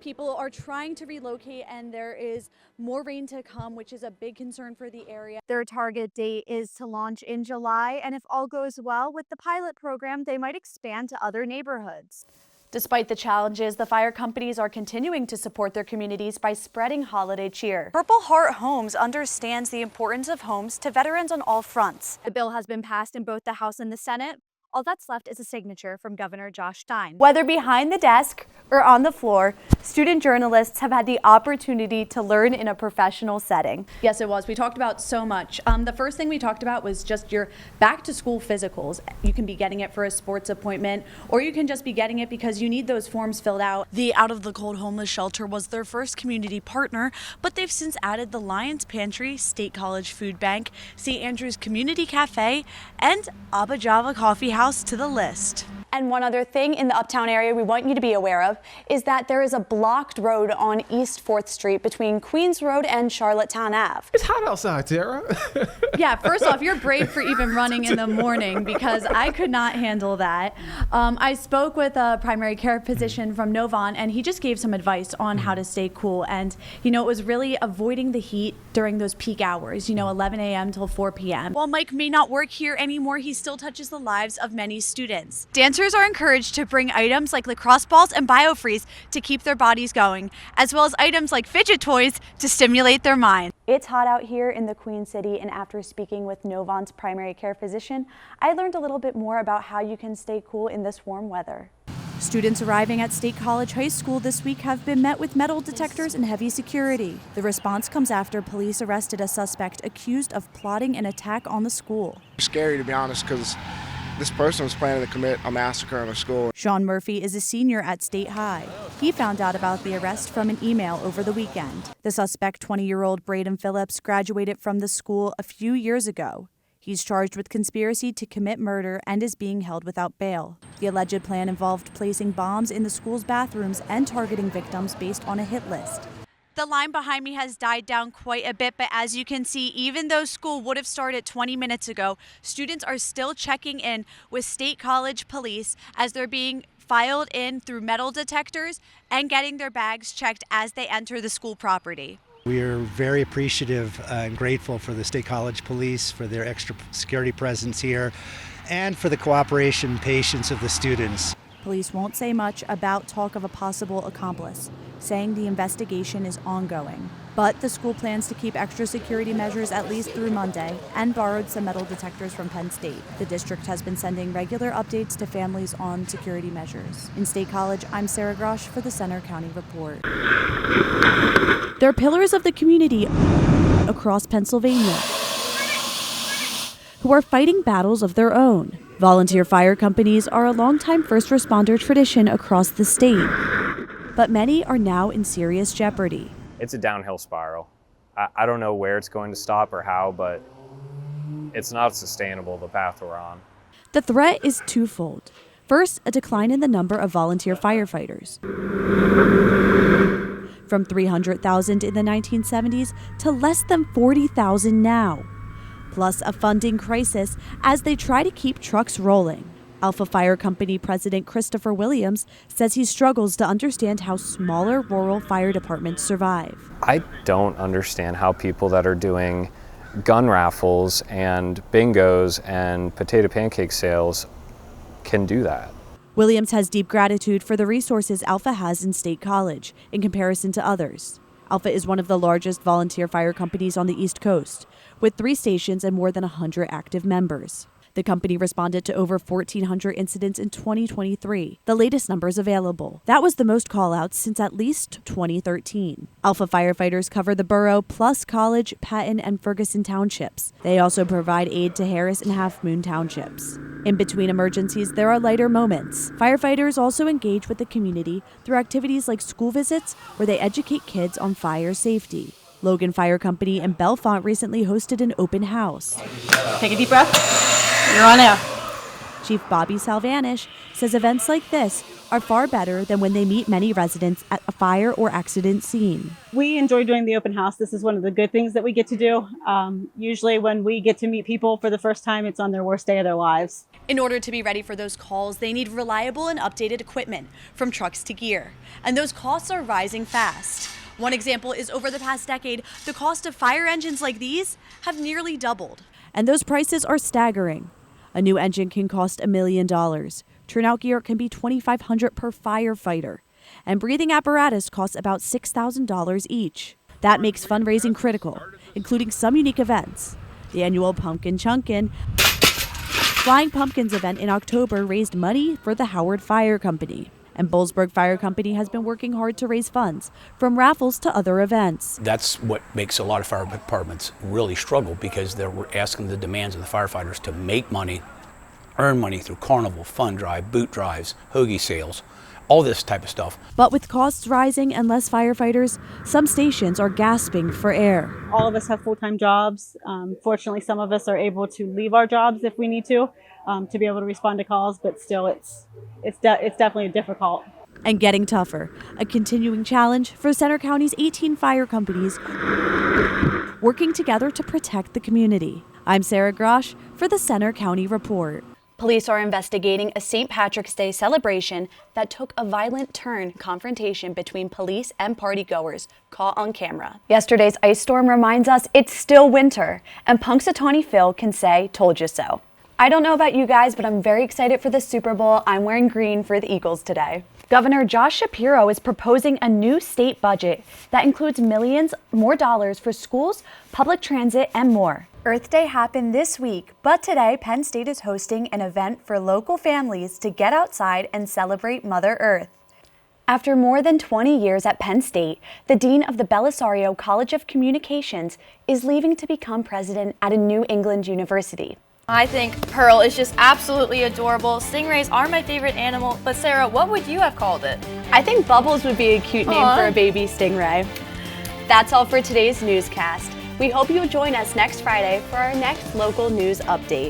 People are trying to relocate and there is more rain to come, which is a big concern for the area. Their target date is to launch in July, and if all goes well with the pilot program, they might expand to other neighborhoods. Despite the challenges, the fire companies are continuing to support their communities by spreading holiday cheer. Purple Heart Homes understands the importance of homes to veterans on all fronts. The bill has been passed in both the House and the Senate. All that's left is a signature from Governor Josh Stein. Whether behind the desk or on the floor, student journalists have had the opportunity to learn in a professional setting. Yes, it was. We talked about so much. The first thing we talked about was just your back to school physicals. You can be getting it for a sports appointment, or you can just be getting it because you need those forms filled out. The Out of the Cold Homeless Shelter was their first community partner, but they've since added the Lions Pantry, State College Food Bank, St. Andrews Community Cafe, and Abba Java Coffee House to the list. And one other thing in the Uptown area we want you to be aware of is that there is a blocked road on East 4th Street between Queens Road and Charlottetown Ave. It's hot outside, Tara. Yeah, first off, you're brave for even running in the morning because I could not handle that. I spoke with a primary care physician from Novant, and he just gave some advice on how to stay cool. And, you know, it was really avoiding the heat during those peak hours, 11 a.m. till 4 p.m. While Mike may not work here anymore, he still touches the lives of many students. Dancers are encouraged to bring items like lacrosse balls and BioFreeze to keep their bodies going, as well as items like fidget toys to stimulate their mind. It's hot out here in the Queen City, and after speaking with Novant's primary care physician, I learned a little bit more about how you can stay cool in this warm weather. Students arriving at State College High School this week have been met with metal detectors and heavy security. The response comes after police arrested a suspect accused of plotting an attack on the school. Scary, to be honest, because this person was planning to commit a massacre on a school. Sean Murphy is a senior at State High. He found out about the arrest from an email over the weekend. The suspect, 20-year-old Braden Phillips, graduated from the school a few years ago. He's charged with conspiracy to commit murder and is being held without bail. The alleged plan involved placing bombs in the school's bathrooms and targeting victims based on a hit list. The line behind me has died down quite a bit, but as you can see, even though school would have started 20 minutes ago, students are still checking in with State College police as they're being filed in through metal detectors and getting their bags checked as they enter the school property. We are very appreciative and grateful for the State College Police for their extra security presence here and for the cooperation and patience of the students. Police won't say much about talk of a possible accomplice, saying the investigation is ongoing. But the school plans to keep extra security measures at least through Monday and borrowed some metal detectors from Penn State. The district has been sending regular updates to families on security measures. In State College, I'm Sarah Grosch for the Center County Report. They're pillars of the community across Pennsylvania who are fighting battles of their own. Volunteer fire companies are a longtime first responder tradition across the state, but many are now in serious jeopardy. It's a downhill spiral. I don't know where it's going to stop or how, but it's not sustainable, the path we're on. The threat is twofold. First, a decline in the number of volunteer firefighters, from 300,000 in the 1970s to less than 40,000 now. Plus a funding crisis as they try to keep trucks rolling. Alpha Fire Company President Christopher Williams says he struggles to understand how smaller rural fire departments survive. I don't understand how people that are doing gun raffles and bingos and potato pancake sales can do that. Williams has deep gratitude for the resources Alpha has in State College in comparison to others. Alpha is one of the largest volunteer fire companies on the East Coast, with 3 stations and more than 100 active members. The company responded to over 1,400 incidents in 2023, the latest numbers available. That was the most call-outs since at least 2013. Alpha firefighters cover the borough plus College, Patton, and Ferguson townships. They also provide aid to Harris and Half Moon townships. In between emergencies, there are lighter moments. Firefighters also engage with the community through activities like school visits, where they educate kids on fire safety. Logan Fire Company in Bellefonte recently hosted an open house. Take a deep breath. You're on air. Chief Bobby Salvanish says events like this are far better than when they meet many residents at a fire or accident scene. We enjoy doing the open house. This is one of the good things that we get to do. Usually when we get to meet people for the first time, it's on their worst day of their lives. In order to be ready for those calls, they need reliable and updated equipment, from trucks to gear. And those costs are rising fast. One example is over the past decade, the cost of fire engines like these have nearly doubled. And those prices are staggering. A new engine can cost $1 million. Turnout gear can be $2,500 per firefighter. And breathing apparatus costs about $6,000 each. That makes fundraising critical, including some unique events. The annual Pumpkin Chunkin' Flying Pumpkins event in October raised money for the Howard Fire Company. And Boalsburg Fire Company has been working hard to raise funds, from raffles to other events. That's what makes a lot of fire departments really struggle, because they're asking the demands of the firefighters to make money, earn money through carnival, fund drive, boot drives, hoagie sales, all this type of stuff. But with costs rising and less firefighters, some stations are gasping for air. All of us have full-time jobs. Fortunately, some of us are able to leave our jobs if we need to be able to respond to calls, but still it's definitely difficult. And getting tougher, a continuing challenge for Center County's 18 fire companies working together to protect the community. I'm Sarah Grosch for the Center County Report. Police are investigating a St. Patrick's Day celebration that took a violent turn, confrontation between police and partygoers caught on camera. Yesterday's ice storm reminds us it's still winter, and Punxsutawney Phil can say, "Told you so." I don't know about you guys, but I'm very excited for the Super Bowl. I'm wearing green for the Eagles today. Governor Josh Shapiro is proposing a new state budget that includes millions more dollars for schools, public transit, and more. Earth Day happened this week, but today Penn State is hosting an event for local families to get outside and celebrate Mother Earth. After more than 20 years at Penn State, the dean of the Belisario College of Communications is leaving to become president at a New England university. I think Pearl is just absolutely adorable. Stingrays are my favorite animal, but Sarah, what would you have called it? I think Bubbles would be a cute name Aww. for a baby stingray. That's all for today's newscast. We hope you'll join us next Friday for our next local news update.